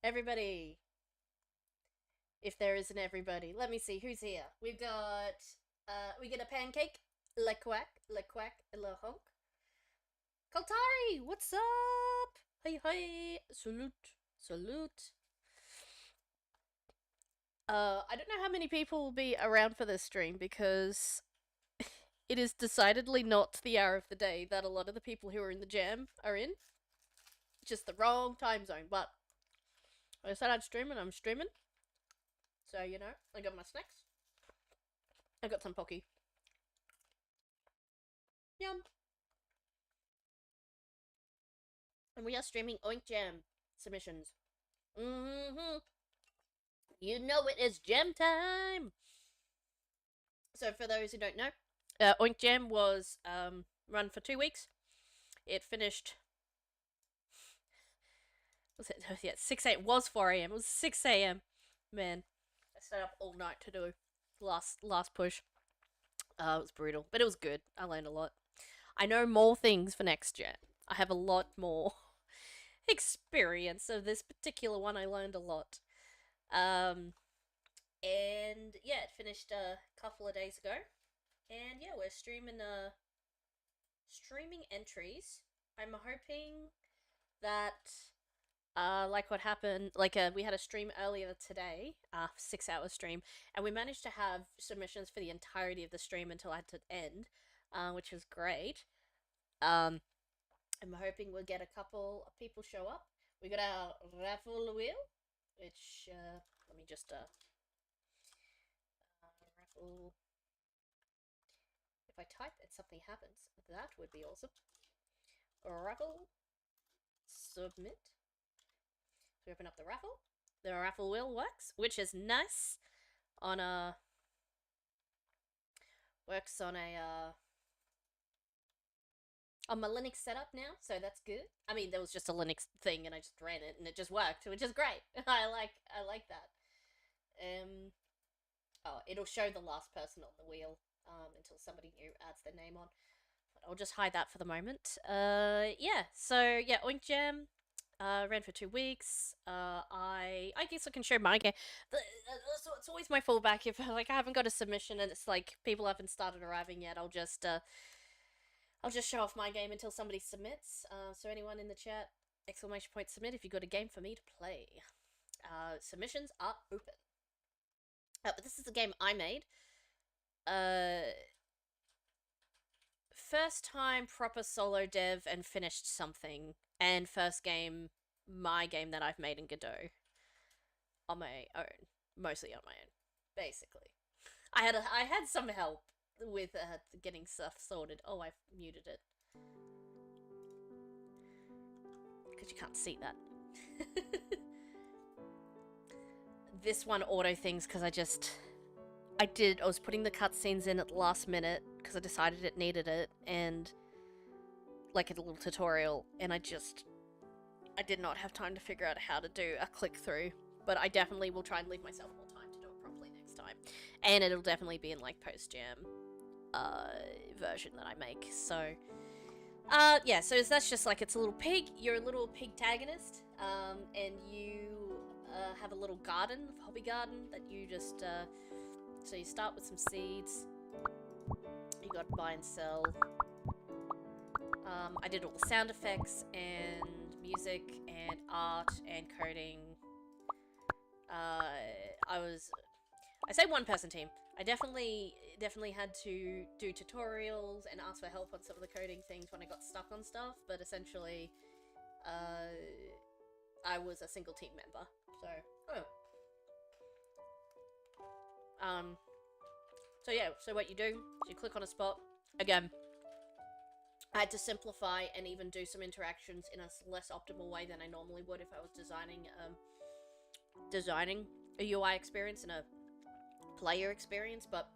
Everybody. If there isn't everybody. Let me see who's here. We get a pancake, le quack, le honk. Kaltari, what's up? Hey hey, salute. I don't know how many people will be around for this stream because it is decidedly not the hour of the day that a lot of the people who are in the jam are in. Just the wrong time zone, but I said I'd stream and I'm streaming. So, you know, I got my snacks. I got some Pocky. Yum. And we are streaming OINK JAM submissions. You know it is jam time! So for those who don't know, OINK JAM was run for 2 weeks. It finished... Was it? Yeah, 6 a.m. It was 4 a.m. It was 6 a.m. Man, I stayed up all night to do last push. It was brutal, but it was good. I learned a lot. I know more things for next jam. I have a lot more experience of this particular one. I learned a lot. And yeah, it finished a couple of days ago. And yeah, we're streaming entries. I'm hoping that like what happened, we had a stream earlier today, 6-hour stream, and we managed to have submissions for the entirety of the stream until I had to end, which was great. I'm hoping we'll get a couple of people show up. We got our raffle wheel, which, let me just, raffle... If I type and something happens, that would be awesome. Raffle. Submit. We open up the raffle. The raffle wheel works, which is nice on a... Works on a, on my Linux setup now, so that's good. I mean, there was just a Linux thing and I just ran it and it just worked, which is great. I like that. Oh, it'll show the last person on the wheel until somebody new adds their name on. But I'll just hide that for the moment. Yeah, so yeah, OINK JAM ran for 2 weeks. I guess I can show my game. It's always my fallback if I haven't got a submission and it's like people haven't started arriving yet. I'll just show off my game until somebody submits. So anyone in the chat, !submit if you've got a game for me to play. Submissions are open. But this is the game I made. First time proper solo dev and finished something, and first game, my game that I've made in Godot. On my own. Mostly on my own. Basically. I had some help with getting stuff sorted. Oh, I've muted it. Because you can't see that. This one auto things because I was putting the cutscenes in at the last minute because I decided it needed it, and like a little tutorial, and I did not have time to figure out how to do a click through, but I definitely will try and leave myself more time to do it properly next time, and it'll definitely be in like post-jam version that I make. So yeah, so that's just like, it's a little pig, you're a little pig-tagonist, and you have a little garden, hobby garden, that you just so you start with some seeds, you got buy and sell. I did all the sound effects and music and art and coding. I say one-person team. I definitely had to do tutorials and ask for help on some of the coding things when I got stuck on stuff, but essentially, I was a single team member. So, so yeah, so what you do is you click on a spot. Again, I had to simplify and even do some interactions in a less optimal way than I normally would if I was designing a UI experience and a player experience, but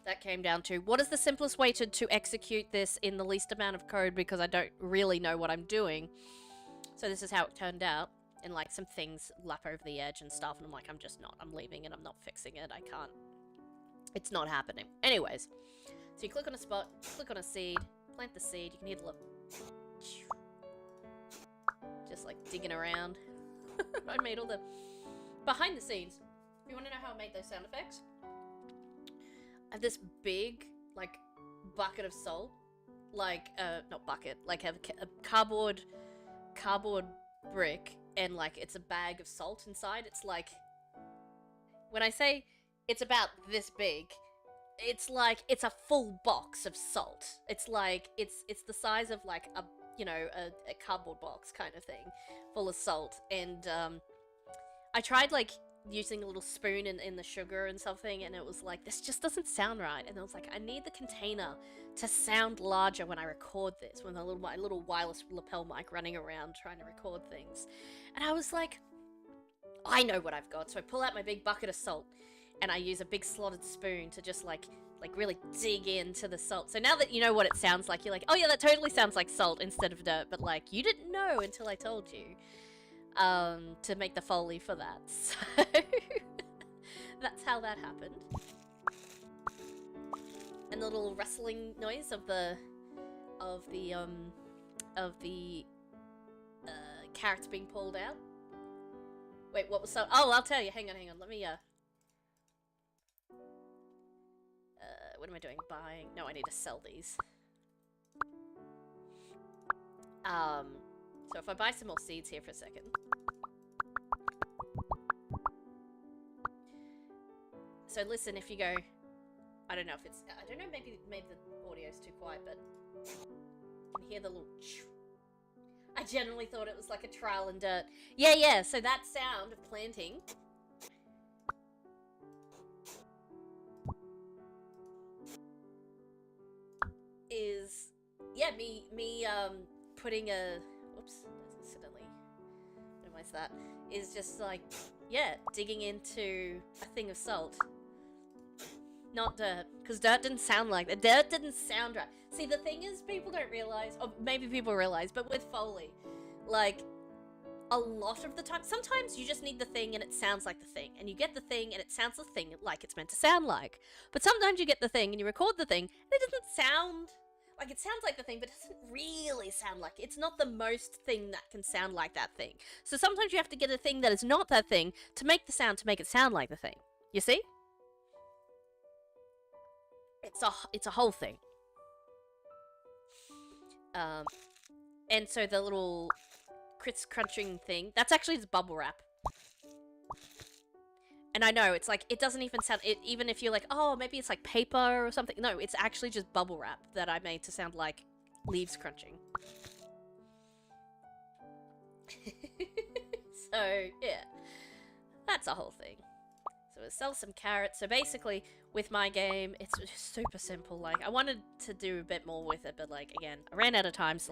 that came down to what is the simplest way to execute this in the least amount of code, because I don't really know what I'm doing. So this is how it turned out, and like some things lap over the edge and stuff, and I'm like, I'm leaving it, I'm not fixing it, I can't. It's not happening. Anyways, so you click on a spot, click on a seed, plant the seed, you can hear the little... just like digging around. I made all the behind the scenes. If you want to know how I made those sound effects, I have this big, like, bucket of salt. Like, not bucket, like a cardboard brick, and, like, it's a bag of salt inside. It's like, when I say it's about this big, it's like, it's a full box of salt. It's like, it's the size of, like, a, you know, a cardboard box kind of thing, full of salt. And, I tried, like, using a little spoon in the sugar and something, and it was like, this just doesn't sound right. And I was like, I need the container to sound larger when I record this, with my little wireless lapel mic running around trying to record things. And I was like, I know what I've got. So I pull out my big bucket of salt, and I use a big slotted spoon to just like really dig into the salt. So now that you know what it sounds like, you're like, oh yeah, that totally sounds like salt instead of dirt. But like, you didn't know until I told you to make the Foley for that. So that's how that happened. And the little rustling noise of the carrots being pulled out. Wait, what was so? Oh, I'll tell you. Hang on. Let me what am I doing? Buying? No, I need to sell these. So if I buy some more seeds here for a second. So listen, if you go, I don't know if it's, I don't know, maybe the audio's too quiet, but you can hear the little. I generally thought it was like a trowel and dirt. Yeah. So that sound of planting is, yeah, me putting a, whoops, accidentally minimize that, is just like, yeah, digging into a thing of salt. Not dirt, because dirt didn't sound like that. Dirt didn't sound right. See, the thing is, people don't realize, or maybe people realize, but with Foley, like, a lot of the time, sometimes you just need the thing and it sounds like the thing, and you get the thing and it sounds the thing like it's meant to sound like. But sometimes you get the thing and you record the thing and it doesn't sound like, it sounds like the thing, but it doesn't really sound like it. It's not the most thing that can sound like that thing. So sometimes you have to get a thing that is not that thing to make the sound, to make it sound like the thing. You see? It's a whole thing. And so the little crunching thing, that's actually just bubble wrap. And I know, it's like, it doesn't even sound, even if you're like, oh, maybe it's like paper or something. No, it's actually just bubble wrap that I made to sound like leaves crunching. So, yeah. That's a whole thing. So we'll sell some carrots. So basically, with my game, it's super simple. Like, I wanted to do a bit more with it, but like, again, I ran out of time /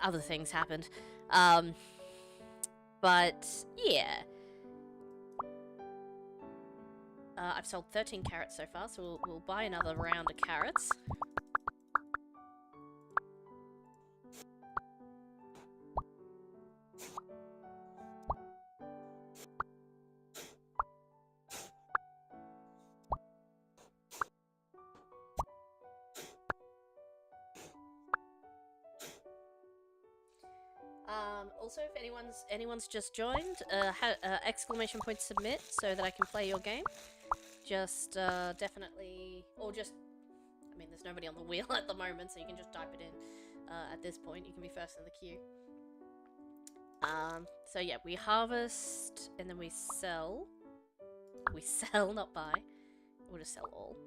other things happened. But, yeah. I've sold 13 carrots so far, so we'll buy another round of carrots. Also, if anyone's just joined, exclamation point submit so that I can play your game. Just definitely, or just, I mean, there's nobody on the wheel at the moment, so you can just type it in. At this point, you can be first in the queue. So yeah, we harvest and then we sell. We sell, not buy. We'll just sell all.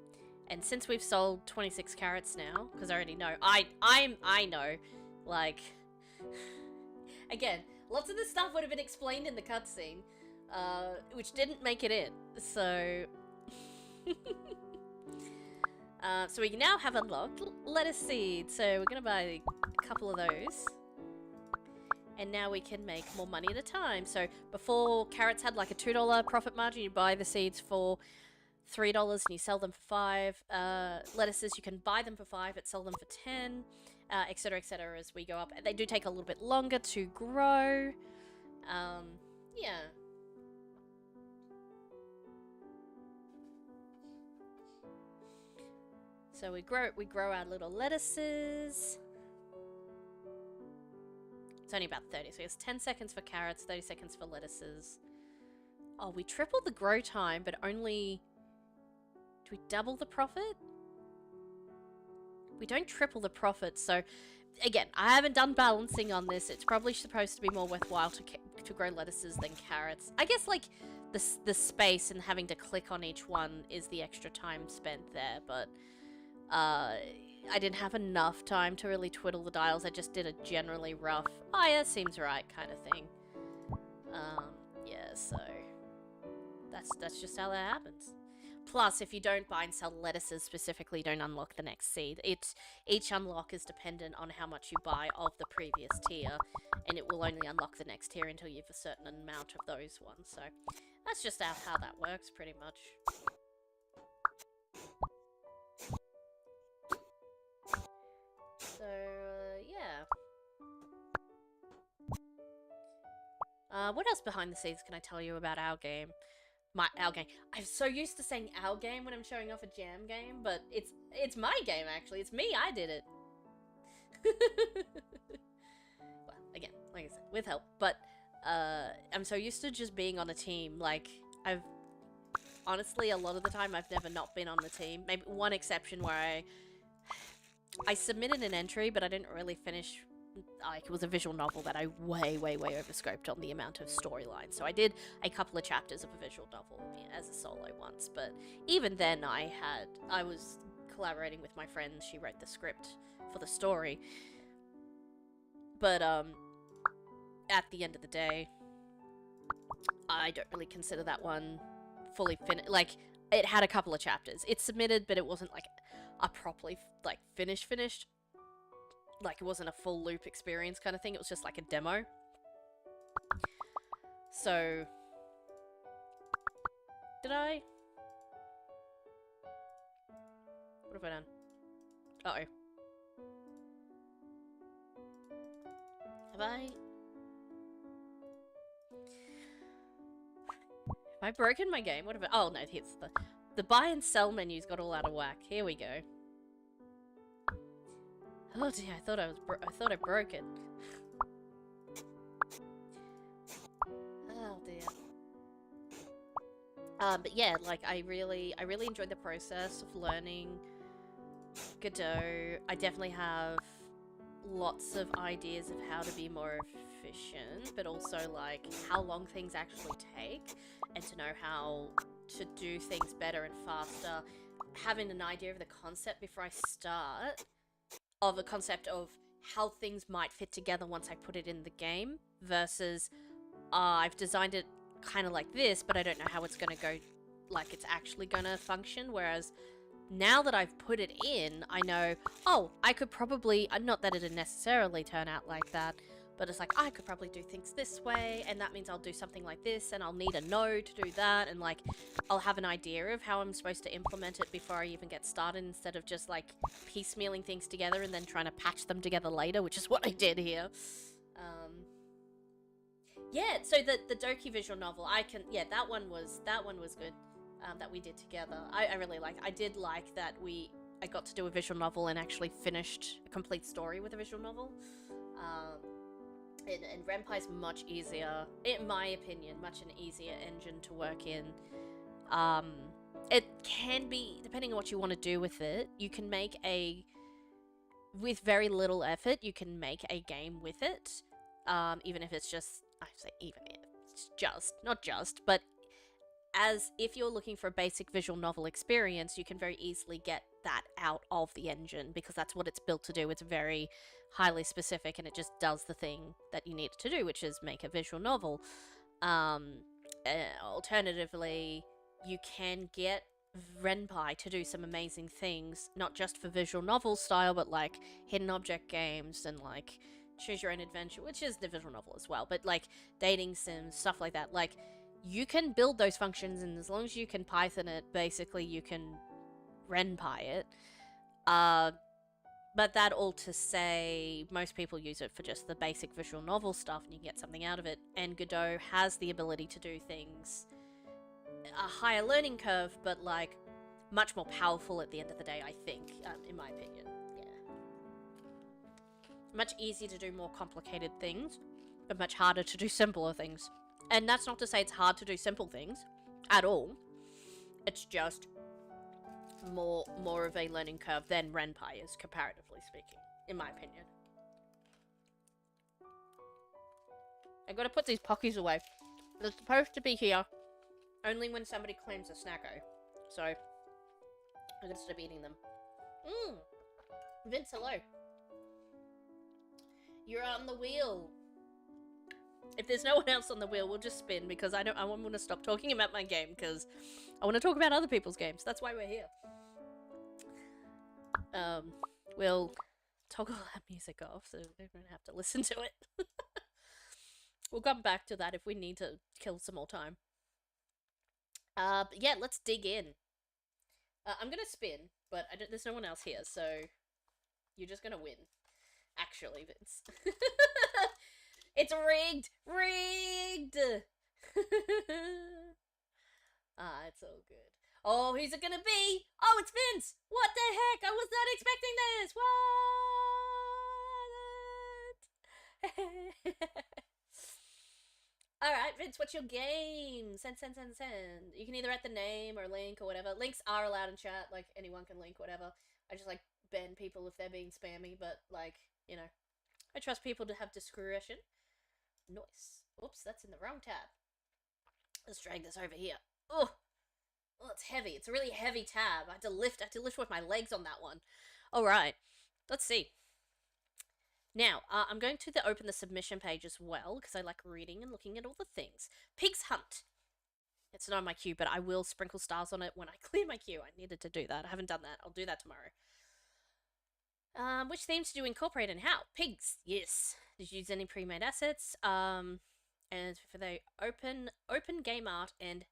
And since we've sold 26 carrots now, because I already know, I know, like. Again, lots of this stuff would have been explained in the cutscene, which didn't make it in. So, so we now have unlocked lettuce seeds. So we're gonna buy a couple of those, and now we can make more money at a time. So before, carrots had like a $2 profit margin. You buy the seeds for $3 and you sell them for $5. Lettuces, you can buy them for $5 but sell them for $10. Etc, as we go up. They do take a little bit longer to grow. Yeah. So we grow our little lettuces. It's only about 30, so it's 10 seconds for carrots, 30 seconds for lettuces. Oh, we tripled the grow time, but only... Do we double the profit? We don't triple the profit, so... Again, I haven't done balancing on this. It's probably supposed to be more worthwhile to grow lettuces than carrots. I guess, like, the space and having to click on each one is the extra time spent there, but... I didn't have enough time to really twiddle the dials. I just did a generally rough, oh yeah, seems right kind of thing. Yeah, so that's just how that happens. Plus, if you don't buy and sell lettuces specifically, you don't unlock the next seed. Each unlock is dependent on how much you buy of the previous tier, and it will only unlock the next tier until you have a certain amount of those ones. So that's just how that works, pretty much. So, yeah. What else behind the scenes can I tell you about our game? Our game. I'm so used to saying our game when I'm showing off a jam game, but it's my game, actually. It's me, I did it. Well, again, like I said, with help. But, I'm so used to just being on a team. Like, honestly, a lot of the time, I've never not been on the team. Maybe one exception where I submitted an entry, but I didn't really finish. Like, it was a visual novel that I way overscoped on the amount of storyline. So I did a couple of chapters of a visual novel as a solo once, but even then I was collaborating with my friend. She wrote the script for the story. But at the end of the day, I don't really consider that one fully finished. Like, it had a couple of chapters. It's submitted, but it wasn't like a properly like finished. Like, it wasn't a full loop experience kind of thing. It was just like a demo. So, did I? What have I done? Uh-oh. Have I broken my game? What have I... Oh, no, here's the buy and sell menu's got all out of whack. Here we go. Oh dear, I thought I broke it. Oh dear. But yeah, like I really enjoyed the process of learning Godot. I definitely have lots of ideas of how to be more efficient, but also like how long things actually take, and to know how to do things better and faster. Having an idea of the concept before I start. Of a concept of how things might fit together once I put it in the game, versus I've designed it kind of like this, but I don't know how it's going to go, like it's actually going to function. Whereas now that I've put it in, I know, oh, I could probably, not that it'd necessarily turn out like that, but it's like, I could probably do things this way, and that means I'll do something like this, and I'll need a node to do that, and like, I'll have an idea of how I'm supposed to implement it before I even get started, instead of just like piecemealing things together and then trying to patch them together later, which is what I did here. Yeah, so the Doki visual novel, that one was good, that we did together. I really like. I did like that I got to do a visual novel and actually finished a complete story with a visual novel. And Ren'Py's much easier, in my opinion, much an easier engine to work in. It can be, depending on what you want to do with it, you can make with very little effort, you can make a game with it. Even if it's just, I say even if it's just, not just, but as if you're looking for a basic visual novel experience, you can very easily get that out of the engine, because that's what it's built to do. It's very highly specific, and it just does the thing that you need it to do, which is make a visual novel. Alternatively, you can get Ren'Py to do some amazing things, not just for visual novel style, but like hidden object games and like choose your own adventure, which is the visual novel as well, but like dating sims, stuff like that. Like, you can build those functions, and as long as you can Python it, basically you can Ren'Py it. But that all to say, most people use it for just the basic visual novel stuff, and you can get something out of it. And Godot has the ability to do things a higher learning curve, but like much more powerful at the end of the day, I think, in my opinion. Yeah. Much easier to do more complicated things, but much harder to do simpler things. And that's not to say it's hard to do simple things at all. It's just more of a learning curve than Ren'Py is, comparatively speaking, in my opinion. I gotta put these Pockies away. They're supposed to be here only when somebody claims a snacko. So, I gotta stop eating them. Vince, hello. You're on the wheel. If there's no one else on the wheel, we'll just spin, because I want to stop talking about my game, because I want to talk about other people's games. That's why we're here. We'll toggle that music off so we don't have to listen to it. We'll come back to that if we need to kill some more time. But yeah, let's dig in. I'm gonna spin, but there's no one else here, so you're just gonna win. Actually, Vince. It's rigged! Rigged! It's all good. Oh, who's it gonna be? Oh, it's Vince! What the heck? I was not expecting this! What? Alright, Vince, what's your game? Send. You can either write the name or link or whatever. Links are allowed in chat, like, anyone can link whatever. I just, like, ban people if they're being spammy, but, like, you know. I trust people to have discretion. Nice. Oops, that's in the wrong tab. Let's drag this over here. Oh, it's heavy. It's a really heavy tab. I had to lift with my legs on that one. Alright, let's see. Now, I'm going to open the submission page as well, because I like reading and looking at all the things. Pig's Hunt. It's not on my queue, but I will sprinkle stars on it when I clear my queue. I needed to do that. I haven't done that. I'll do that tomorrow. Which themes do you incorporate and how? Pigs, yes. Did you use any pre-made assets? And for the open game art and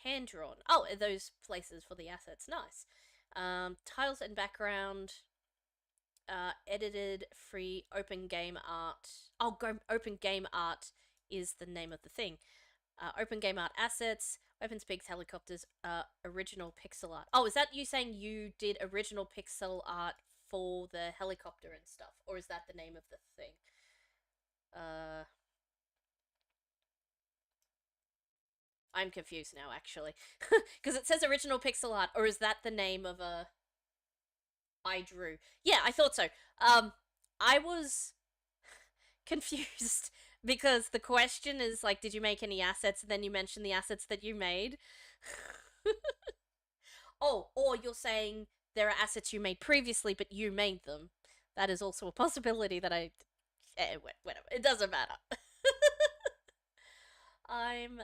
hand-drawn. Oh, those places for the assets. Nice. Tiles and background. Edited free open game art. Oh, open game art is the name of the thing. Open game art assets, weapons, pigs, helicopters, original pixel art. Oh, is that you saying you did original pixel art for the helicopter and stuff? Or is that the name of the thing? I'm confused now, actually. Because it says original pixel art, or is that the name of a... I drew. Yeah, I thought so. I was confused because the question is like, did you make any assets? And then you mentioned the assets that you made. Oh, or you're saying there are assets you made previously, but you made them. That is also a possibility that I... whatever. It doesn't matter. I'm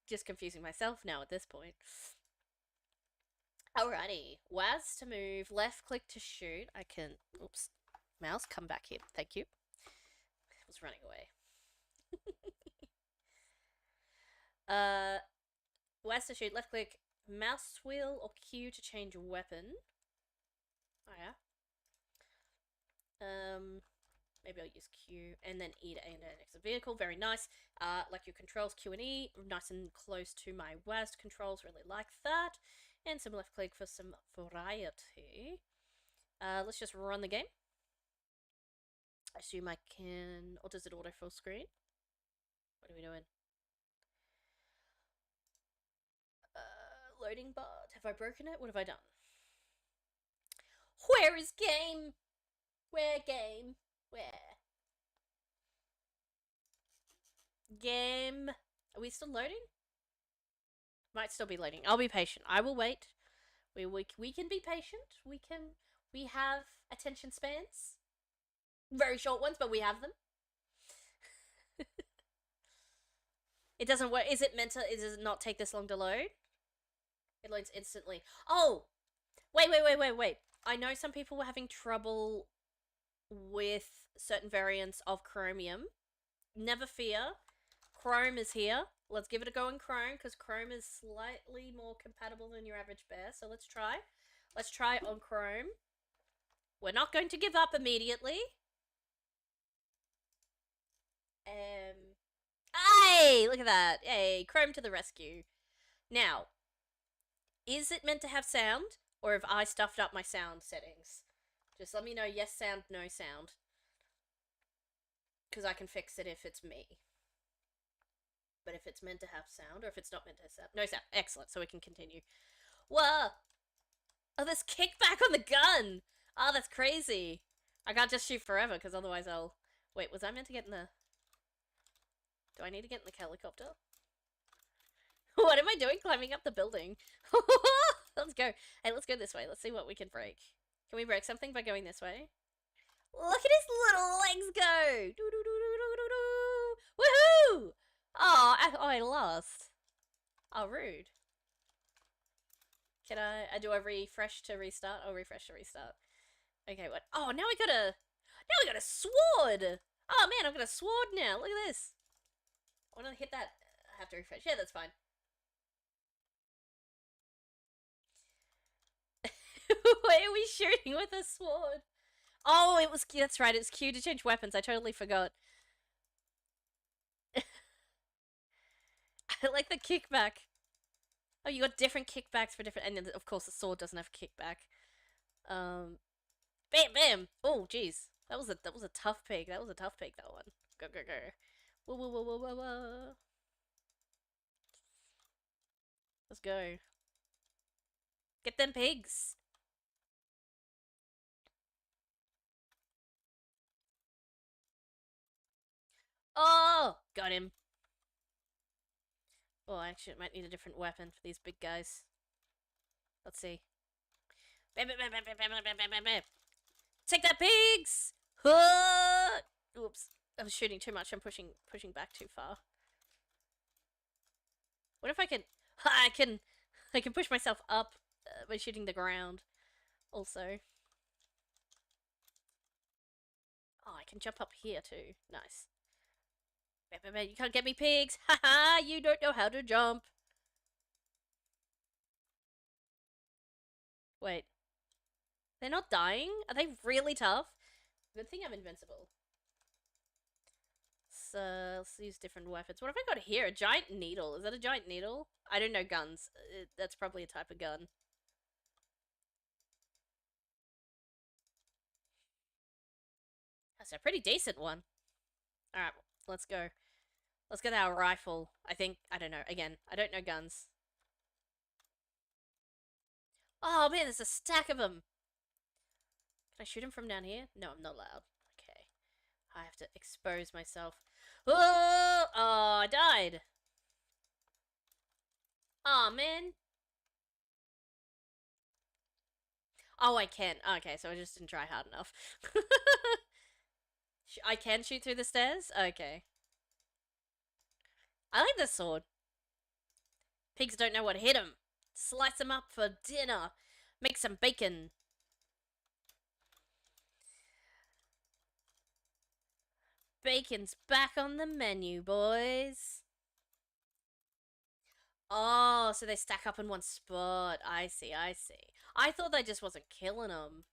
just confusing myself now at this point. Alrighty. WAS to move, left click to shoot. I can... Oops. Mouse, come back here. Thank you. I was running away. WAS to shoot, left click, mouse wheel or Q to change weapon. Oh yeah. Maybe I'll use Q and then E to aim at an exit vehicle. Very nice. Like your controls, Q and E, nice and close to my WAS controls. Really like that. And some left click for some variety. Let's just run the game. I assume I can... Or does it auto full screen? What are we doing? Loading bar. Have I broken it? What have I done? Where is game? Where game? Where? Game. Are we still loading? Might still be loading. I'll be patient. I will wait. We can be patient. We have attention spans. Very short ones, but we have them. It doesn't work. Is it meant to... Does it not take this long to load? It loads instantly. Oh! Wait. I know some people were having trouble with certain variants of Chromium. Never fear. Chrome is here. Let's give it a go in Chrome, because Chrome is slightly more compatible than your average bear. So let's try. Let's try on Chrome. We're not going to give up immediately. Hey! Look at that. Hey, Chrome to the rescue. Now, is it meant to have sound? Or have I stuffed up my sound settings? Just let me know yes sound, no sound. Because I can fix it if it's me. But if it's meant to have sound, or if it's not meant to have sound. No sound. Excellent, so we can continue. Whoa! Oh, there's kickback on the gun! Oh, that's crazy. I can't just shoot forever, because otherwise I'll... Wait, was I meant to get in the... Do I need to get in the helicopter? What am I doing climbing up the building? Let's go. Hey, let's go this way. Let's see what we can break. Can we break something by going this way? Look at his little legs go! Woohoo! Oh, I lost. Oh, rude. Can I do I refresh to restart? I'll refresh to restart. Okay, what? Oh, now we got a sword! Oh man, I've got a sword now. Look at this. I want to hit that. I have to refresh. Yeah, that's fine. Why are we shooting with a sword? Oh, it was. That's right. It's Q to change weapons. I totally forgot. I like the kickback. Oh, you got different kickbacks for different, and of course the sword doesn't have kickback. Bam, bam. Oh, jeez, that was a tough pick. That was a tough pick. That one. Go, go, go. Whoa, whoa, whoa, whoa, whoa, whoa. Let's go. Get them pigs. Oh, got him. Oh, actually, it might need a different weapon for these big guys. Let's see. Bam, bam, bam, bam, bam, bam, bam, bam, bam, bam. Take that, pigs! Oops. I was shooting too much. I'm pushing back too far. What if I can... I can push myself up by shooting the ground. Also. Oh, I can jump up here too. Nice. You can't get me, pigs! Haha! You don't know how to jump! Wait. They're not dying? Are they really tough? Good thing I'm invincible. So, let's use different weapons. What have I got here? A giant needle. Is that a giant needle? I don't know guns. That's probably a type of gun. That's a pretty decent one. Alright, let's go. Let's get our rifle. I don't know. Again, I don't know guns. Oh man, there's a stack of them. Can I shoot him from down here? No, I'm not allowed. Okay. I have to expose myself. Oh, I died. Oh man. Oh, I can. Okay, so I just didn't try hard enough. I can shoot through the stairs? Okay. I like this sword. Pigs don't know what hit them. Slice them up for dinner. Make some bacon. Bacon's back on the menu, boys. Oh, so they stack up in one spot. I see, I see. I thought they just wasn't killing them.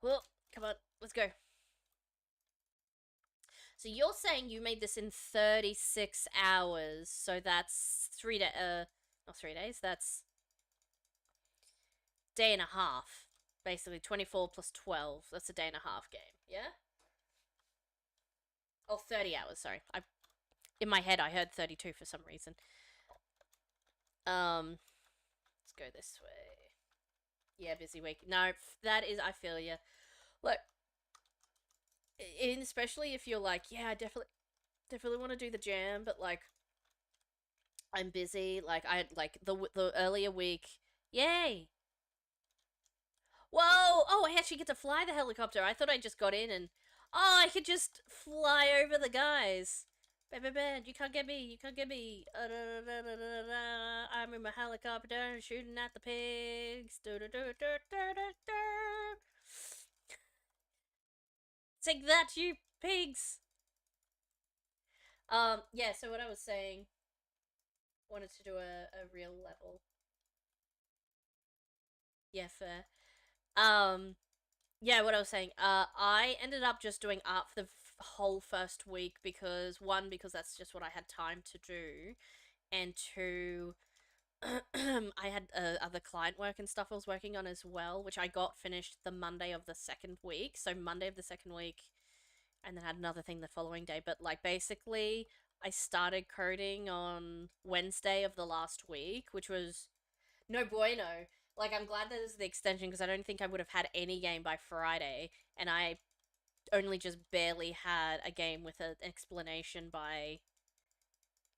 Well, come on, let's go. So you're saying you made this in 36 hours, so that's not 3 days, that's day and a half. Basically, 24 plus 12, that's a day and a half game, yeah? Oh, 30 hours, sorry. In my head, I heard 32 for some reason. Let's go this way. Yeah, busy week. No, that is, I feel you. Look, especially if you're like, yeah, I definitely want to do the jam, but like, I'm busy. Like, I had like the earlier week. Yay! Whoa! Oh, I actually get to fly the helicopter. I thought I just got in and oh, I could just fly over the guys. Bam, you can't get me. You can't get me. I'm in my helicopter shooting at the pigs. Take that, you pigs! Yeah, so what I was saying, wanted to do a real level. Yeah, fair. Yeah, what I was saying, I ended up just doing art for the whole first week because, one, because that's just what I had time to do, and two, I had other client work and stuff I was working on as well, which I got finished the Monday of the second week. So Monday of the second week, and then had another thing the following day. But like basically, I started coding on Wednesday of the last week, which was no bueno. Like I'm glad there's the extension because I don't think I would have had any game by Friday, and I only just barely had a game with an explanation by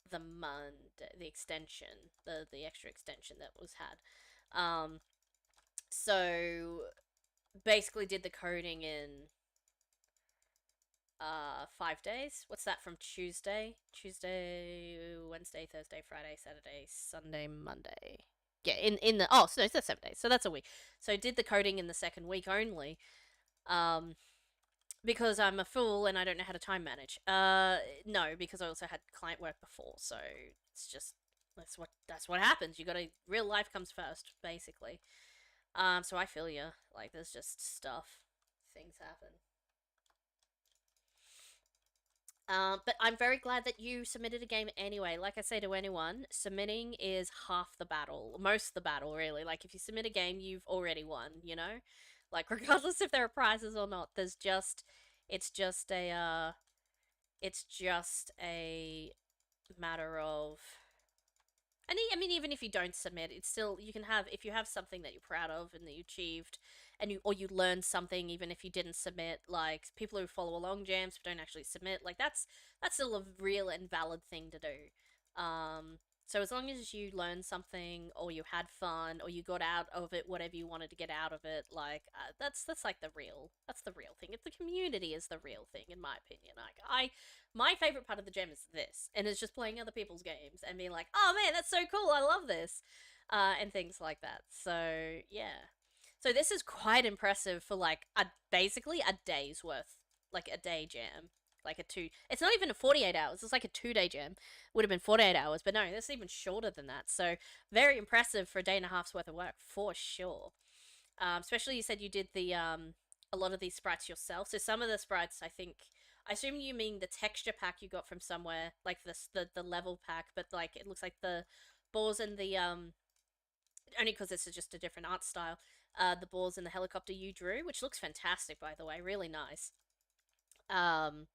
the Monday, the extension, the extra extension that was had. So basically did the coding in 5 days. What's that from Tuesday, Wednesday, Thursday, Friday, Saturday, Sunday, Monday. Yeah, in the so it's 7 days. So that's a week. So did the coding in the second week only. Um because I'm a fool and I don't know how to time manage. No, because I also had client work before, so it's just that's what happens. You gotta real life comes first, basically. So I feel you. Like there's just stuff, things happen. But I'm very glad that you submitted a game anyway. Like I say to anyone, submitting is half the battle, most of the battle, really. Like if you submit a game, you've already won. Like regardless if there are prizes or not, it's just it's just a matter of and I mean, even if you don't submit, it's still you can have if you have something that you're proud of and that you achieved, and you learned something even if you didn't submit. Like people who follow along jams but don't actually submit, like that's still a real and valid thing to do. So as long as you learned something or you had fun or you got out of it whatever you wanted to get out of it, like that's like the real thing. If the community is the real thing, in my opinion. Like my favorite part of the gem is this, and it's just playing other people's games and being like, oh man, that's so cool, I love this, and things like that. So yeah, so this is quite impressive for like basically a day's worth, like a day jam, like a two. It's not even a 48 hours. It's like a 2 day jam. Would have been 48 hours, but no, this is even shorter than that. So very impressive for a day and a half's worth of work for sure. Especially you said you did the a lot of these sprites yourself. So some of the sprites, I assume you mean the texture pack you got from somewhere, like the level pack, but like it looks like the balls and the only because this is just a different art style. The balls and the helicopter you drew, which looks fantastic by the way, really nice. Um,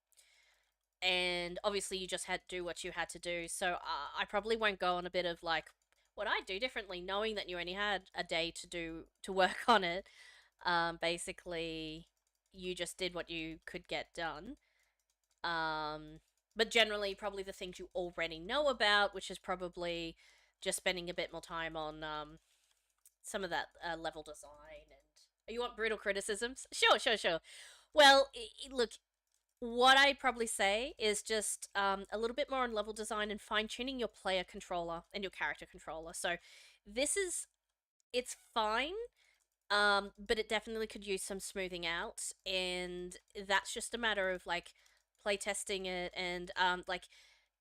and obviously you just had to do what you had to do. So I probably won't go on a bit of like what I do differently, knowing that you only had a day to work on it. Basically, you just did what you could get done. Um, but generally, probably the things you already know about, which is probably just spending a bit more time on some of that level design. And you want brutal criticisms? Sure, sure, sure. Well, look, what I probably say is just a little bit more on level design and fine tuning your player controller and your character controller. So this is it's fine, but it definitely could use some smoothing out, and that's just a matter of like playtesting it and like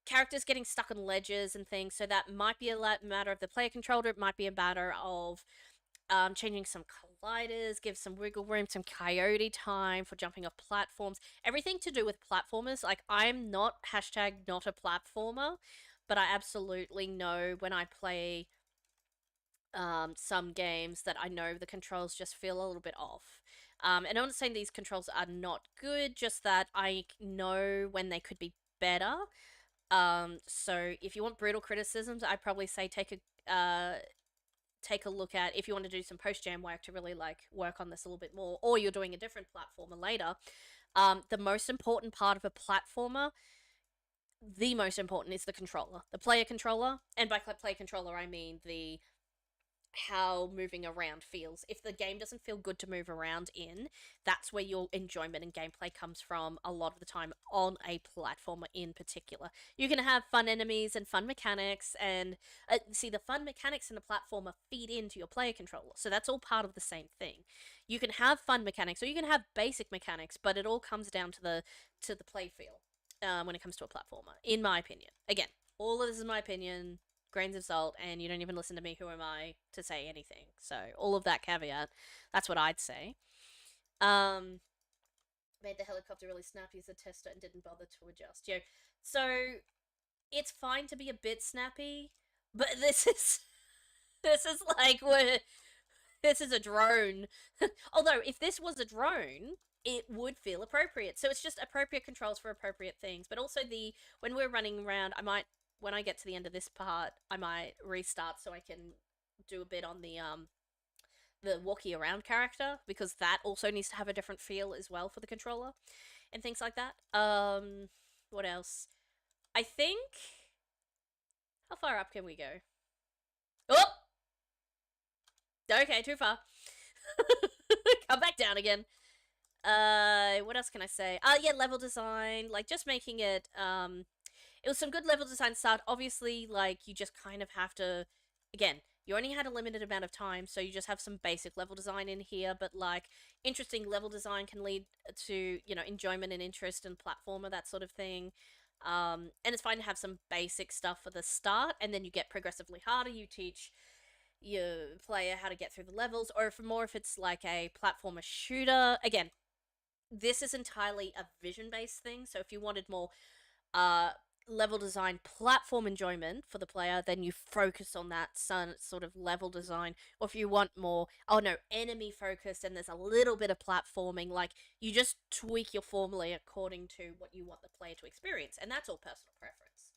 characters getting stuck on ledges and things. So that might be a matter of the player controller. It might be a matter of changing some colliders, give some wiggle room, some coyote time for jumping off platforms. Everything to do with platformers. Like I'm not hashtag not a platformer, but I absolutely know when I play some games that I know the controls just feel a little bit off. And I'm not saying these controls are not good, just that I know when they could be better. So if you want brutal criticisms, I'd probably say take a look at if you want to do some post jam work to really like work on this a little bit more, or you're doing a different platformer later. The most important part of a platformer, the most important is the controller, the player controller, and by player controller I mean the how moving around feels. If the game doesn't feel good to move around in, that's where your enjoyment and gameplay comes from a lot of the time on a platformer in particular. You can have fun enemies and fun mechanics, and see, the fun mechanics in a platformer feed into your player controller, so that's all part of the same thing. You can have fun mechanics or you can have basic mechanics, but it all comes down to the play feel when it comes to a platformer, in my opinion. Again, all of this is my opinion, grains of salt, and you don't even listen to me. Who am I to say anything? So all of that caveat, that's what I'd say. Um, Made the helicopter really snappy as a tester and didn't bother to adjust. So it's fine to be a bit snappy, but this is This is like this is a drone. Although if this was a drone, it would feel appropriate. So it's just appropriate controls for appropriate things. But also the when we're running around, I might when I get to the end of this part, I might restart so I can do a bit on the walkie around character because that also needs to have a different feel as well for the controller and things like that. What else? I think how far up can we go? Oh, okay, too far. Come back down again. What else can I say? Yeah, level design, like just making it it was some good level design start. Obviously, like you just kind of have to again, you only had a limited amount of time, so you just have some basic level design in here, but like interesting level design can lead to, you know, enjoyment and interest and platformer, that sort of thing. And it's fine to have some basic stuff for the start, and then you get progressively harder. You teach your player how to get through the levels, or if it's like a platformer shooter. Again, this is entirely a vision based thing. So if you wanted more uh level design platform enjoyment for the player, then you focus on that sort of level design. Or if you want more, oh no, enemy focused and there's a little bit of platforming, like you just tweak your formula according to what you want the player to experience, and that's all personal preference.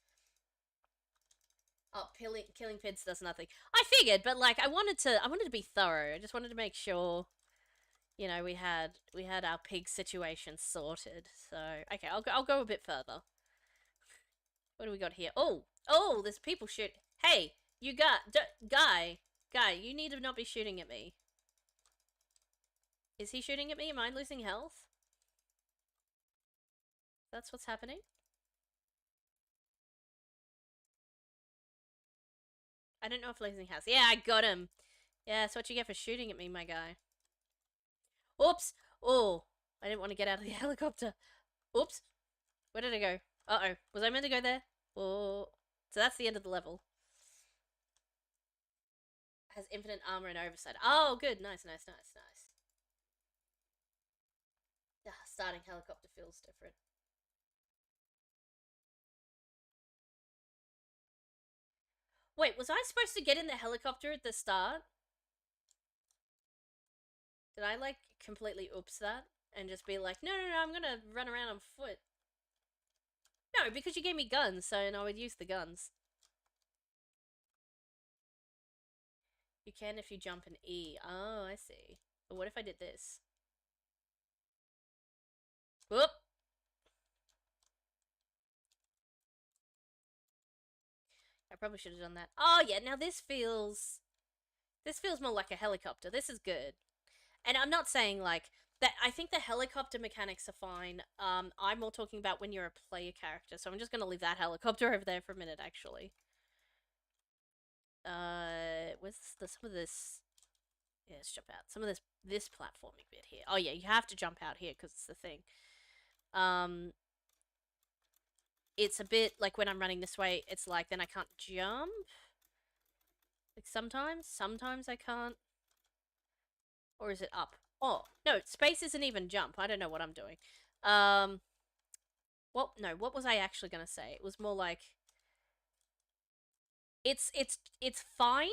Oh, killing pids does nothing. I figured, but like I wanted to be thorough. I just wanted to make sure, you know, we had our pig situation sorted. So okay, I'll go a bit further. What do we got here? Oh, there's people shoot. Hey, you guy, you need to not be shooting at me. Is he shooting at me? Am I losing health? That's what's happening. I don't know if losing health. Yeah, I got him. Yeah, that's what you get for shooting at me, my guy. Oops. Oh, I didn't want to get out of the helicopter. Oops. Where did I go? Uh-oh. Was I meant to go there? Oh. So that's the end of the level. Has infinite armor and oversight. Oh, good. Nice, nice, nice, nice. Starting helicopter feels different. Wait, was I supposed to get in the helicopter at the start? Did I, like, completely oops that? And just be like, no, no, no, I'm gonna run around on foot. No, because you gave me guns, so I would use the guns. You can if you jump an E. Oh, I see. But what if I did this? Whoop! I probably should have done that. Oh, yeah, now this feels... This feels more like a helicopter. This is good. And I'm not saying, like, that I think the helicopter mechanics are fine. I'm more talking about when you're a player character, so I'm just gonna leave that helicopter over there for a minute, actually. Where's some of this? Yeah, let's jump out. Some of this platforming bit here. Oh yeah, you have to jump out here because it's the thing. Um, it's a bit like when I'm running this way, it's like then I can't jump. Like sometimes I can't. Or is it up? Oh no, space isn't even jump. I don't know what I'm doing. What was I actually gonna say? It was more like it's fine,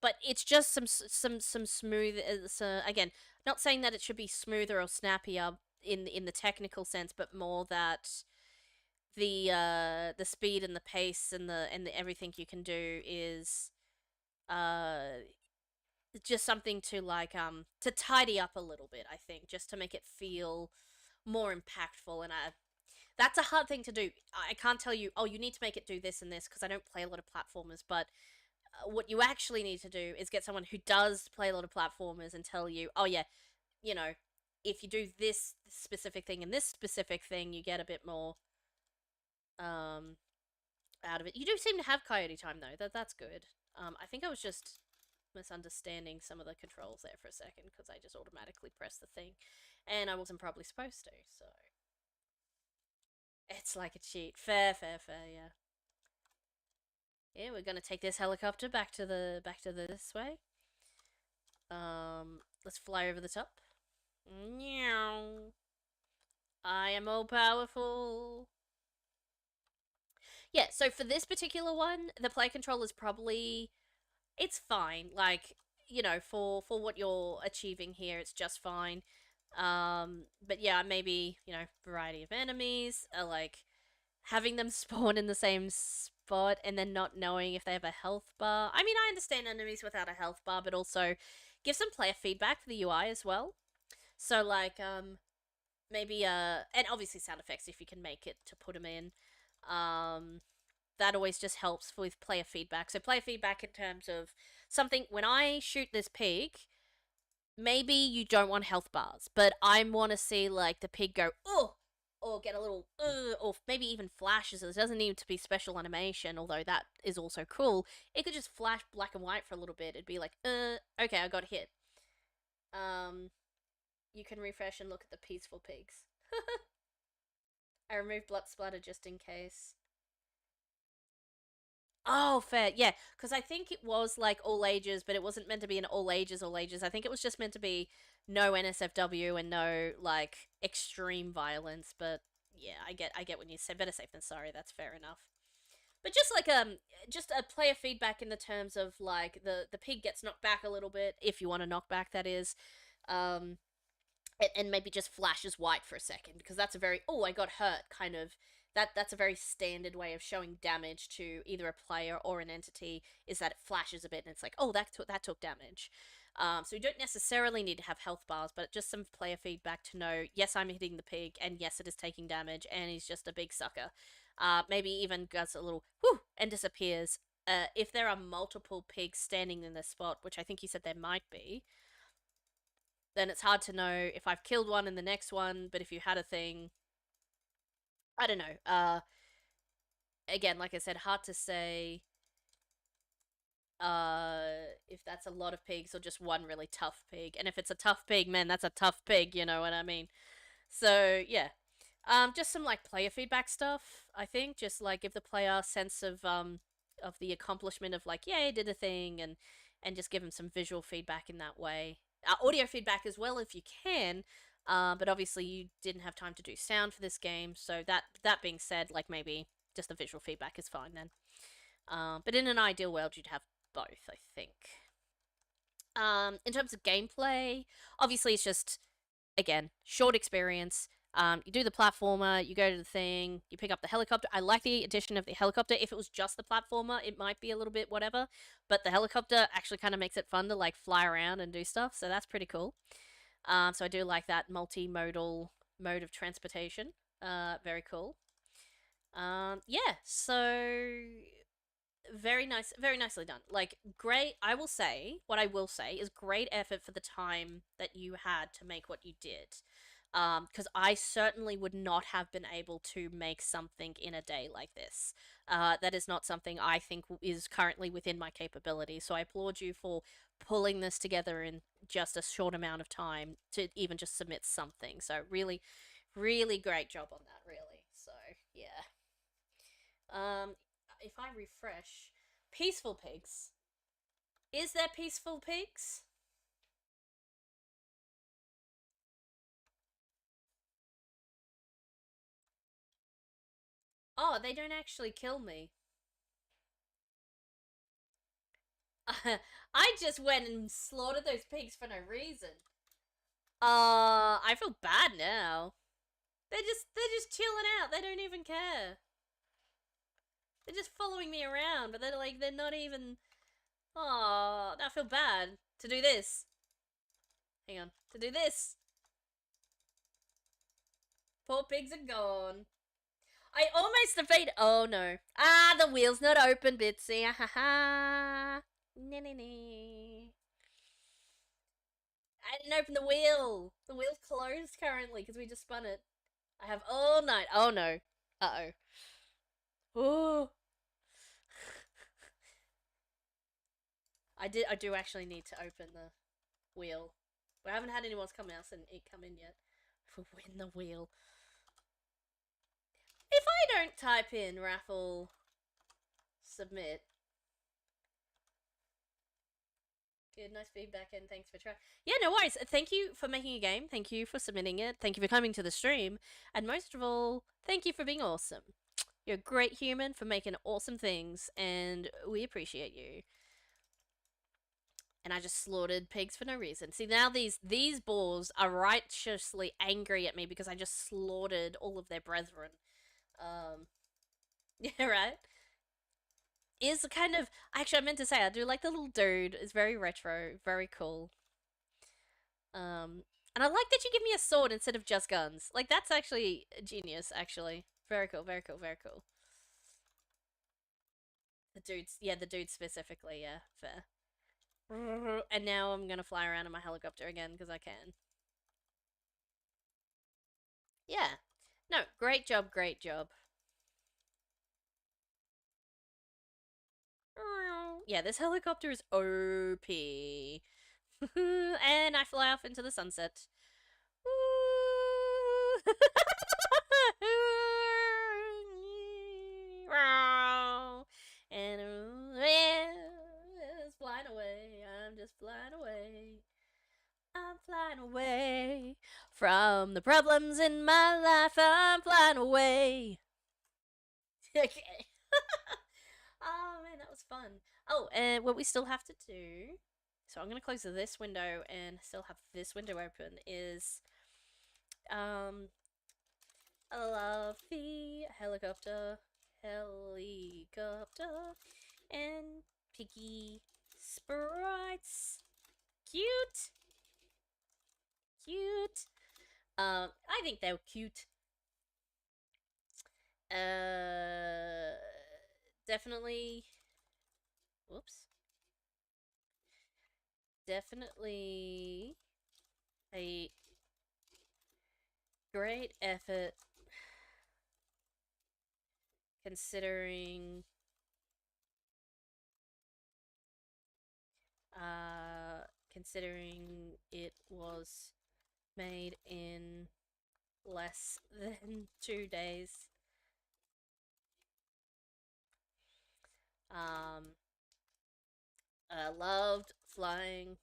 but it's just some smooth. Again, not saying that it should be smoother or snappier in the technical sense, but more that the speed and the pace and the everything you can do is uh just something to like to tidy up a little bit. I think just to make it feel more impactful, and that's a hard thing to do. I can't tell you, oh, you need to make it do this and this because I don't play a lot of platformers, but what you actually need to do is get someone who does play a lot of platformers and tell you, oh yeah, you know, if you do this specific thing and this specific thing, you get a bit more um out of it. You do seem to have coyote time though. That's good. I think I was just misunderstanding some of the controls there for a second because I just automatically pressed the thing, and I wasn't probably supposed to. So it's like a cheat. Fair, fair, fair. Yeah. Yeah, we're gonna take this helicopter back to the this way. Let's fly over the top. Meow. I am all powerful. Yeah, so for this particular one, the play control is probably it's fine. Like, for what you're achieving here, it's just fine. But yeah, maybe, variety of enemies, like having them spawn in the same spot and then not knowing if they have a health bar. I mean, I understand enemies without a health bar, but also give some player feedback for the UI as well. So like maybe and obviously sound effects if you can make it to put them in. Um that always just helps with player feedback. So player feedback in terms of something when I shoot this pig, maybe you don't want health bars, but I want to see like the pig go oh, or get a little or maybe even flashes. It doesn't need to be special animation, although that is also cool. It could just flash black and white for a little bit. It'd be like okay, I got hit. Um, you can refresh and look at the peaceful pigs. I removed blood splatter just in case. Oh, fair. Yeah, because I think it was like all ages, but it wasn't meant to be an all ages, all ages. I think it was just meant to be no NSFW and no like extreme violence. But yeah, I get when you say better safe than sorry. That's fair enough. But just like just a player feedback in the terms of like the pig gets knocked back a little bit if you want to knock back. That is, um, and maybe just flashes white for a second because that's a very oh I got hurt kind of that's a very standard way of showing damage to either a player or an entity is that it flashes a bit and it's like oh that took damage. So you don't necessarily need to have health bars, but just some player feedback to know yes I'm hitting the pig and yes it is taking damage and he's just a big sucker. Maybe even does a little whoo and disappears. If there are multiple pigs standing in this spot, which I think you said there might be, then it's hard to know if I've killed one in the next one. But if you had a thing, I don't know. Again, like I said, hard to say. If that's a lot of pigs or just one really tough pig, and if it's a tough pig, man, that's a tough pig. You know what I mean? So yeah, just some like player feedback stuff. I think just like give the player a sense of the accomplishment of like, yeah, I did a thing, and just give them some visual feedback in that way. Audio feedback as well if you can. But obviously you didn't have time to do sound for this game, so that being said, like maybe just the visual feedback is fine then. But in an ideal world, you'd have both, I think. In terms of gameplay, obviously it's just again, short experience. You do the platformer, you go to the thing, you pick up the helicopter. I like the addition of the helicopter. If it was just the platformer, it might be a little bit whatever. But the helicopter actually kind of makes it fun to like fly around and do stuff. So that's pretty cool. So I do like that multimodal mode of transportation. Very cool. Yeah. So very nice, very nicely done. Like great. I will say what I will say is great effort for the time that you had to make what you did. Because I certainly would not have been able to make something in a day like this. That is not something I think is currently within my capability. So I applaud you for pulling this together in just a short amount of time to even just submit something. So really, really great job on that. Really. So yeah. Um, if I refresh, peaceful pigs. Is there peaceful pigs? Oh, they don't actually kill me. I just went and slaughtered those pigs for no reason. I feel bad now. They're just chilling out. They don't even care. They're just following me around, but they're not even. Oh, I feel bad to do this. Hang on, to do this. Poor pigs are gone. I almost defeated. Oh no! Ah, the wheel's not open, Bitsy. Ah ha ha. Nee. I didn't open the wheel. The wheel's closed currently because we just spun it. I have all night. Oh no. Oh. I do actually need to open the wheel. We haven't had anyone's come else and it come in yet. Win the wheel. If I don't type in raffle submit. Good, nice feedback and thanks for trying. Yeah, no worries. Thank you for making a game. Thank you for submitting it. Thank you for coming to the stream. And most of all, thank you for being awesome. You're a great human for making awesome things, and we appreciate you. and I just slaughtered pigs for no reason. See, now these boars are righteously angry at me because I just slaughtered all of their brethren. Um, yeah, right. Is kind of actually I meant to say I do like the little dude. It's very retro, very cool. And I like that you give me a sword instead of just guns. Like that's actually genius. Actually, very cool, very cool, very cool. The dudes, yeah, the dude specifically, yeah, fair. And now I'm gonna fly around in my helicopter again because I can. Yeah. No, great job, great job. Yeah, this helicopter is OP. And I fly off into the sunset. And it's flying away. I'm just flying away. I'm flying away from the problems in my life. I'm flying away. Okay. Oh man, that was fun. Oh, and what we still have to do. So I'm gonna close this window and still have this window open. Is I love the helicopter, and piggy sprites. Cute, cute. I think they're cute. Uh, definitely. Whoops. Definitely a great effort considering uh considering it was made in less than 2 days. Um, I loved flying.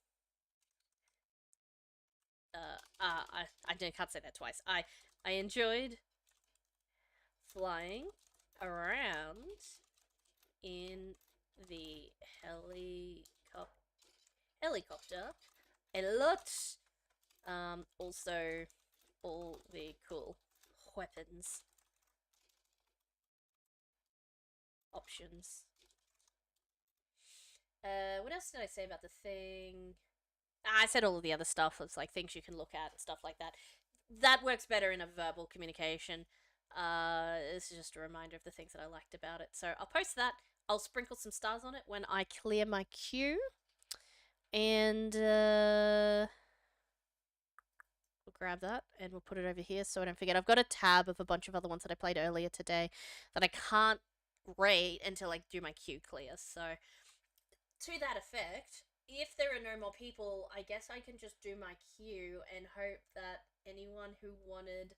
I can't say that twice. I enjoyed flying around in the helicopter a lot. Also all the cool weapons options. What else did I say about the thing? I said all of the other stuff. It's like things you can look at and stuff like that. That works better in a verbal communication. This is just a reminder of the things that I liked about it. So I'll post that. I'll sprinkle some stars on it when I clear my queue. And we'll grab that and we'll put it over here so I don't forget. I've got a tab of a bunch of other ones that I played earlier today that I can't rate until I do my queue clear. So to that effect, if there are no more people, I guess I can just do my queue and hope that anyone who wanted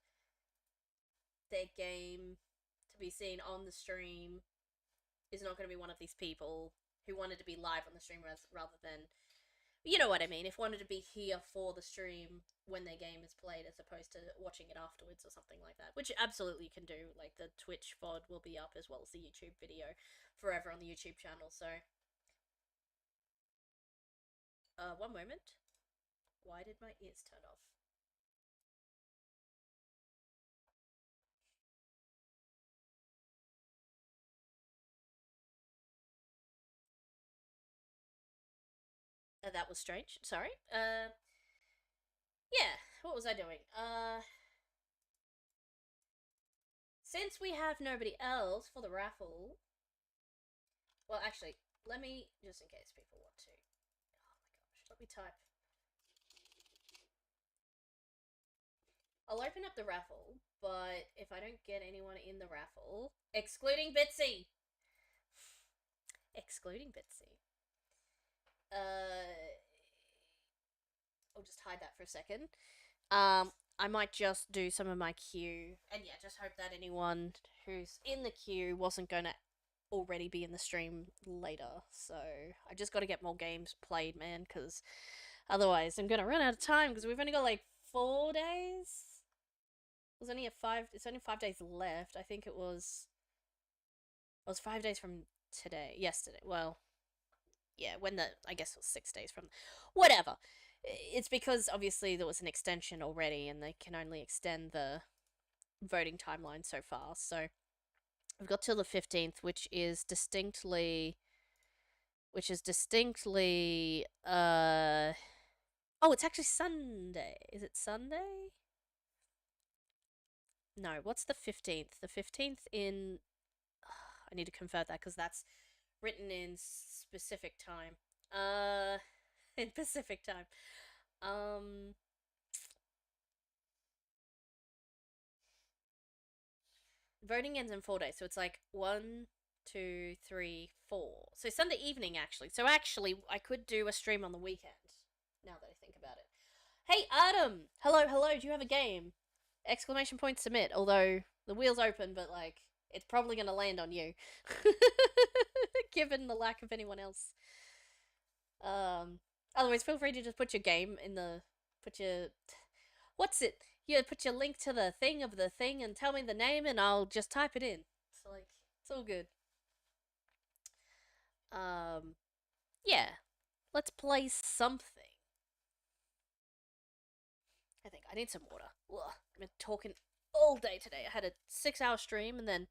their game to be seen on the stream is not going to be one of these people who wanted to be live on the stream rather than, you know what I mean, if wanted to be here for the stream when their game is played as opposed to watching it afterwards or something like that, which absolutely you can do. Like the Twitch VOD will be up as well as the YouTube video forever on the YouTube channel. So one moment. Why did my ears turn off? That was strange. Sorry. Yeah. What was I doing? Since we have nobody else for the raffle. Well, actually, let me just in case people want to. Oh my gosh. Let me type. I'll open up the raffle, but if I don't get anyone in the raffle, excluding Bitsy, excluding Bitsy, uh, I'll just hide that for a second. I might just do some of my queue, and yeah, just hope that anyone who's in the queue wasn't gonna already be in the stream later. So I just got to get more games played, man, because otherwise I'm gonna run out of time because we've only got like 4 days. It was only a five. It's only 5 days left. I think it was. It was 5 days from today. Yesterday. Well, Yeah, when the I guess it was 6 days from whatever. It's because obviously there was an extension already, and they can only extend the voting timeline so far. So we've got till the 15th, which is distinctly oh, it's actually Sunday. Is it Sunday? No, what's the 15th? The 15th in I need to convert that because that's written in specific time. In Pacific time. Um, Voting ends in 4 days, so it's like 1, 2, 3, 4. So Sunday evening, actually. So actually, I could do a stream on the weekend. Now that I think about it. Hey, Adam. Hello, hello. Do you have a game? Exclamation point submit. Although the wheel's open, but like it's probably gonna land on you, given the lack of anyone else. Otherwise, feel free to just put your game in the put your what's it? You put your link to the thing of the thing and tell me the name, and I'll just type it in. So like, it's all good. Um, yeah, let's play something. I think I need some water. Ugh, I've been talking all day today. I had a 6 hour stream and then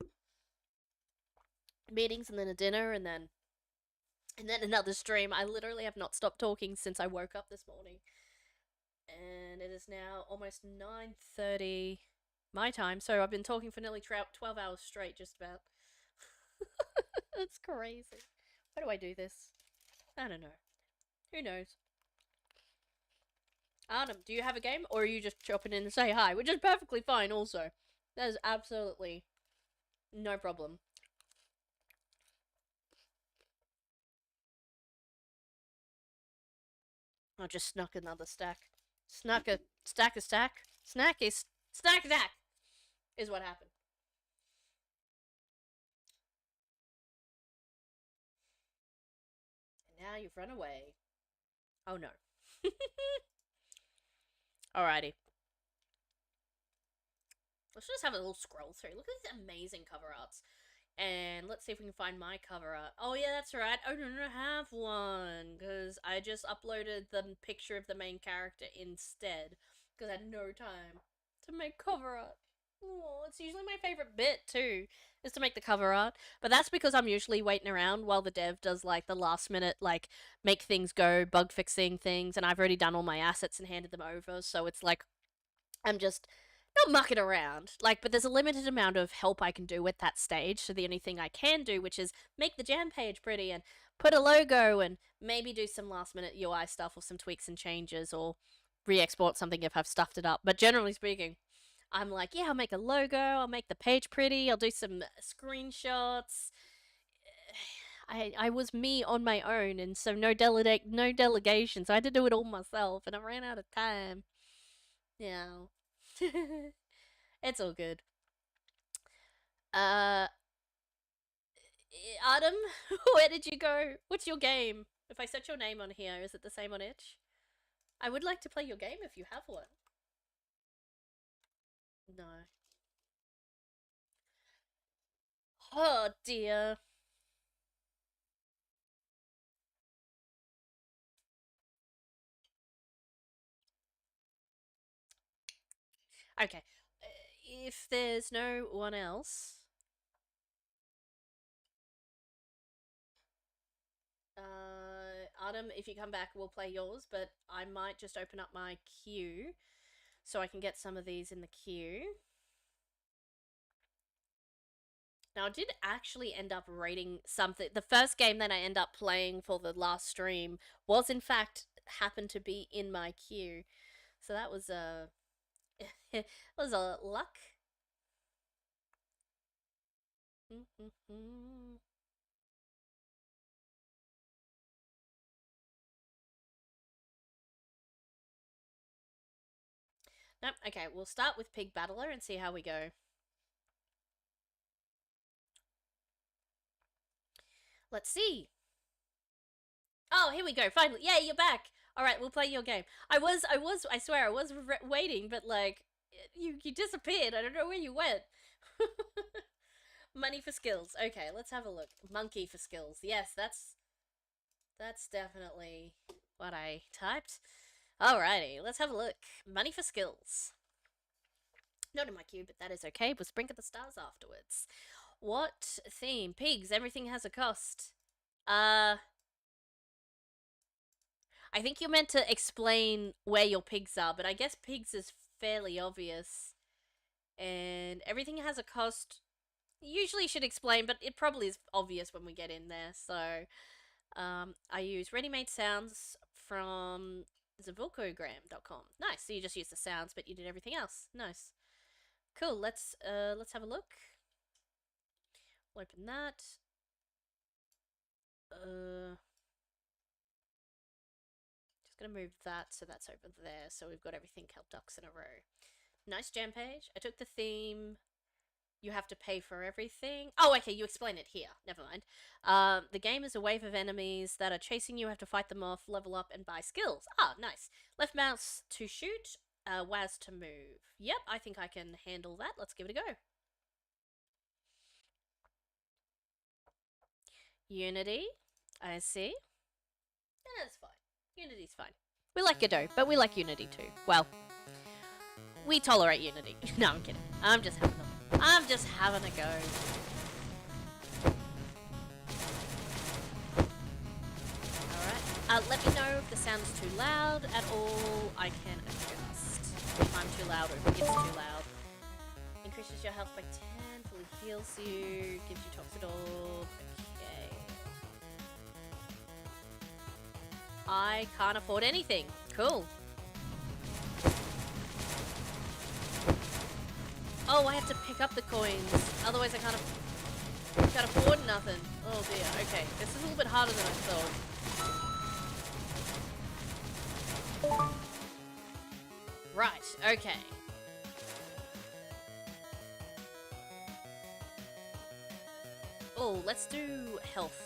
meetings and then a dinner and then another stream. I literally have not stopped talking since I woke up this morning. And it is now almost 9:30 my time, so I've been talking for nearly 12 hours straight, just about. That's crazy. Why do I do this? I don't know. Who knows? Arnhem, do you have a game, or are you just chopping in to say hi? Which is perfectly fine, also. That is absolutely no problem. I just snuck another stack. Snuck a stack of stack. Snack attack is what happened. And now you've run away. Oh no. Alrighty. Let's just have a little scroll through. Look at these amazing cover arts. And let's see if we can find my cover art. Oh, yeah, that's right. I don't have one. Because I just uploaded the picture of the main character instead. Because I had no time to make cover art. Oh, it's usually my favorite bit, too. Is to make the cover art. But that's because I'm usually waiting around while the dev does, like, the last minute, like, make things go, bug fixing things. And I've already done all my assets and handed them over. So it's like, I'm just not mucking around. Like, but there's a limited amount of help I can do at that stage. So the only thing I can do, which is make the jam page pretty and put a logo and maybe do some last minute UI stuff or some tweaks and changes or re-export something if I've stuffed it up. But generally speaking, I'm like, yeah, I'll make a logo, I'll make the page pretty, I'll do some screenshots. I was me on my own, and so no delegation, so I had to do it all myself, and I ran out of time. Yeah. It's all good. Uh, Adam, where did you go? What's your game? If I set your name on here, is it the same on itch? I would like to play your game if you have one. No. Oh dear. Okay. If there's no one else, Adam, if you come back, we'll play yours. But I might just open up my queue so I can get some of these in the queue. Now, I did actually end up rating something. The first game that I end up playing for the last stream was, in fact, happened to be in my queue. So that was a was a luck. Nope. Okay, we'll start with Pig Battler and see how we go. Let's see. Oh, here we go. Finally, yeah, you're back. All right, we'll play your game. I swear, I was waiting, but like, you disappeared. I don't know where you went. Money for skills. Okay, let's have a look. Monkey for skills. Yes, that's That's definitely what I typed. Alrighty, let's have a look. Money for skills. Not in my queue, but that is okay. We'll sprinkle the stars afterwards. What theme? Pigs. Everything has a cost. I think you're meant to explain where your pigs are, but I guess pigs is fairly obvious. And everything has a cost. Usually should explain, but it probably is obvious when we get in there. So, I use ready-made sounds from zavulkogram.com. Nice. So you just use the sounds, but you did everything else. Nice. Cool. Let's have a look. We'll open that. Just gonna move that so that's over there. So we've got everything held ducks in a row. Nice jam page. I took the theme. You have to pay for everything. Oh, okay, you explain it here. Never mind. The game is a wave of enemies that are chasing you. You have to fight them off, level up, and buy skills. Ah, nice. Left mouse to shoot, WAS to move. Yep, I think I can handle that. Let's give it a go. Unity. I see. Yeah, that's fine. Unity's fine. We like Godot, but we like Unity too. Well, we tolerate Unity. No, I'm kidding. I'm just having a go. Alright. Let me know if the sound's too loud at all. I can adjust if I'm too loud or if it gets too loud. Increases your health by 10, fully heals you, gives you Toxic Orb. Okay. I can't afford anything. Cool. Oh, I have to pick up the coins. Otherwise I can't afford nothing. Oh dear. Okay. This is a little bit harder than I thought. Right. Okay. Oh, let's do health.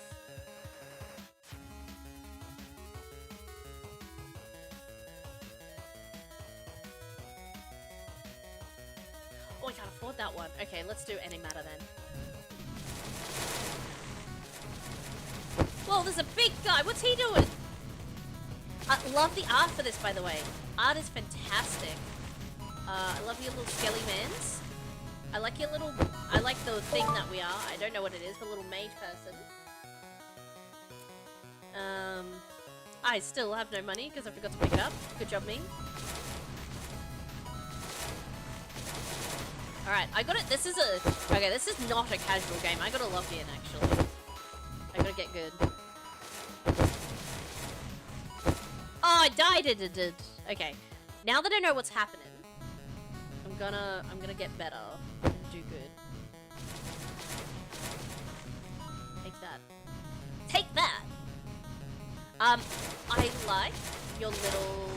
Oh, I can't afford that one. Okay, let's do any matter then. Whoa, there's a big guy. What's he doing? I love the art for this, by the way. Art is fantastic. I love your little skelly mans. I like your little... I like the thing that we are. I don't know what it is, but a little mage person. I still have no money because I forgot to pick it up. Good job, me. Alright, I got it. This is a... Okay, this is not a casual game. I gotta log in, actually. I gotta get good. Oh, I died. It. Okay. Now that I know what's happening, I'm gonna get better and do good. Take that. Take that! I like your little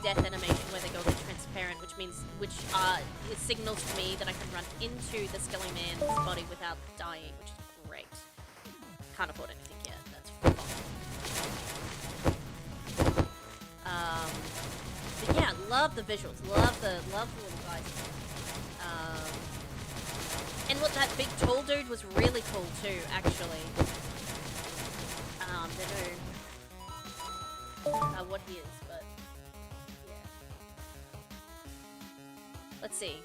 death animation where they go a bit transparent, which it signals to me that I can run into the Skelly Man's body without dying, which is great. Can't afford anything yet. That's fun. But yeah, love the visuals. Love the little guys. And look, that big tall dude was really cool too, actually. Don't know what he is, but yeah. Let's see.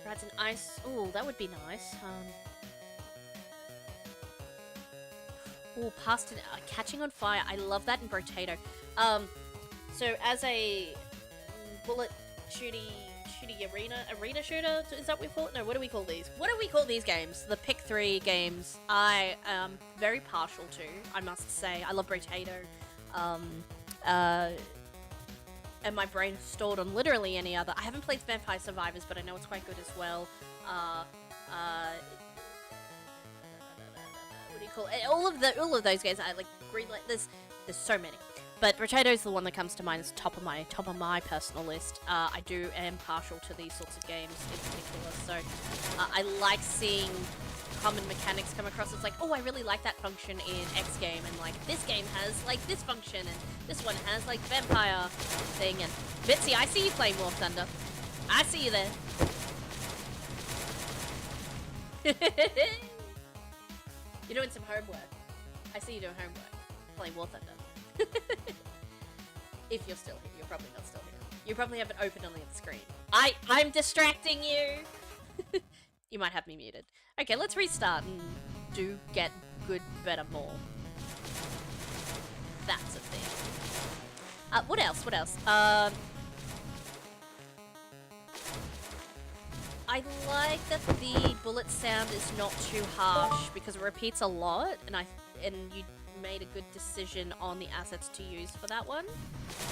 Rats and ice. Oh, that would be nice. Oh, past catching on fire. I love that in Brotato. So as a bullet shooty arena shooter, is that what we call it? No, what do we call these? What do we call these games? The pick 3 games. I am very partial to, I must say. I love Brotato. And my brain is stored on literally any other. I haven't played Vampire Survivors, but I know it's quite good as well. What do you call it? All of those games. I like Greenlight. There's so many. But Brotato is the one that comes to mind as top of my personal list. I am partial to these sorts of games in particular. So I like seeing common mechanics come across. It's like, oh, I really like that function in X game, and like this game has like this function, and this one has like vampire thing. And Bitsy, I see you playing War Thunder. I see you there. You're doing some homework. I see you doing homework. Playing War Thunder. If you're still here. You're probably not still here. You probably have it open on the screen. I'm distracting you! You might have me muted. Okay, let's restart and do get good, better, more. That's a thing. What else? What else? I like that the bullet sound is not too harsh because it repeats a lot, and you made a good decision on the assets to use for that one.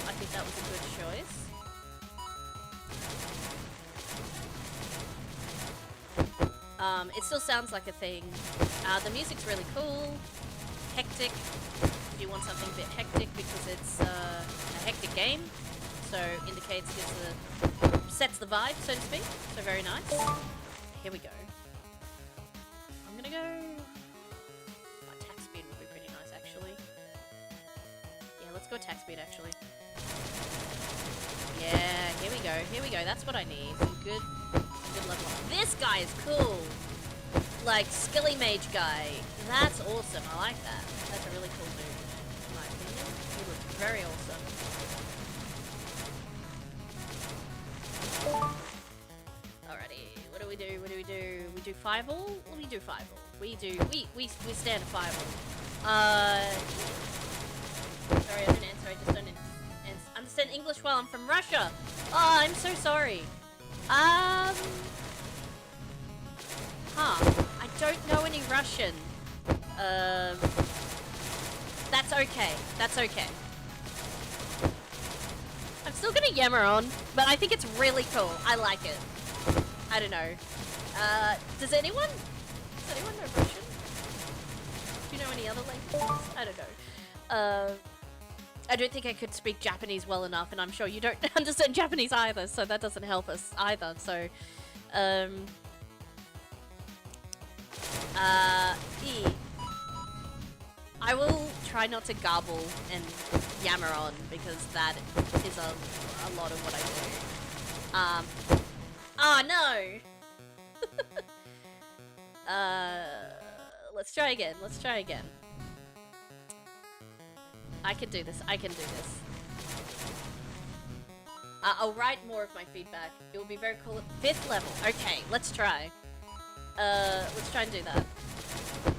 I think that was a good choice. It still sounds like a thing. The music's really cool. Hectic. If you want something a bit hectic because it's a hectic game. So indicates sets the vibe, so to speak. So very nice. Here we go. I'm gonna go... attack speed would be pretty nice, actually. Yeah, let's go attack speed, actually. Yeah, here we go. Here we go. That's what I need. Some good level up. This guy is cool. Like, skilly mage guy. That's awesome. I like that. That's a really cool dude, in my opinion. He looks very awesome. Alrighty, what do we do? What do we do? We do fireball? We do fireball. We stand a fireball. Sorry, I don't answer. I just don't understand English well. I'm from Russia. Oh, I'm so sorry. I don't know any Russian. That's okay. That's okay. I'm still gonna yammer on, but I think it's really cool. I like it. I don't know. Does anyone know Russian? Do you know any other languages? I don't know. I don't think I could speak Japanese well enough, and I'm sure you don't understand Japanese either, so that doesn't help us either. So, I will try not to garble and yammer on because that is a lot of what I do. Oh no! Let's try again. Let's try again. I can do this. I can do this. I'll write more of my feedback. It will be very cool at 5th level. Okay, let's try. Let's try and do that.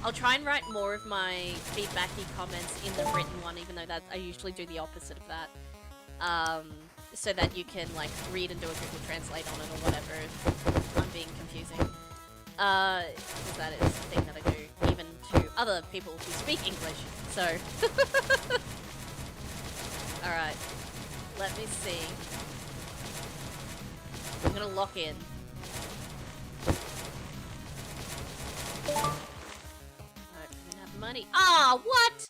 I'll try and write more of my feedbacky comments in the written one, even though I usually do the opposite of that. So that you can, like, read and do a Google Translate on it or whatever if I'm being confusing. Because that is a thing that I do, even to other people who speak English, so... Alright, let me see. I'm gonna lock in. Alright, I don't have money. Ah, what?!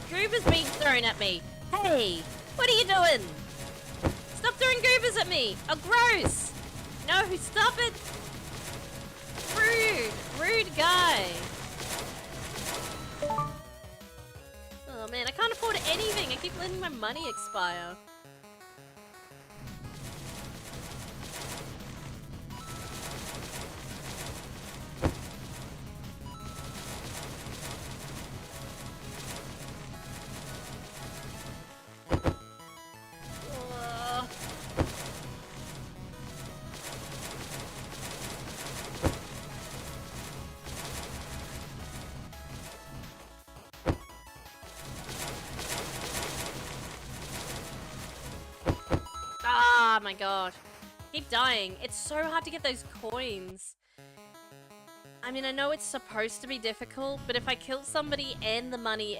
Goobers being thrown at me. Hey, what are you doing? Stop throwing goobers at me. Oh, gross. No, stop it. Rude. Rude guy. Oh, man, I can't afford anything. I keep letting my money expire. Oh my god. Keep dying. It's so hard to get those coins. I mean, I know it's supposed to be difficult, but if I kill somebody and the money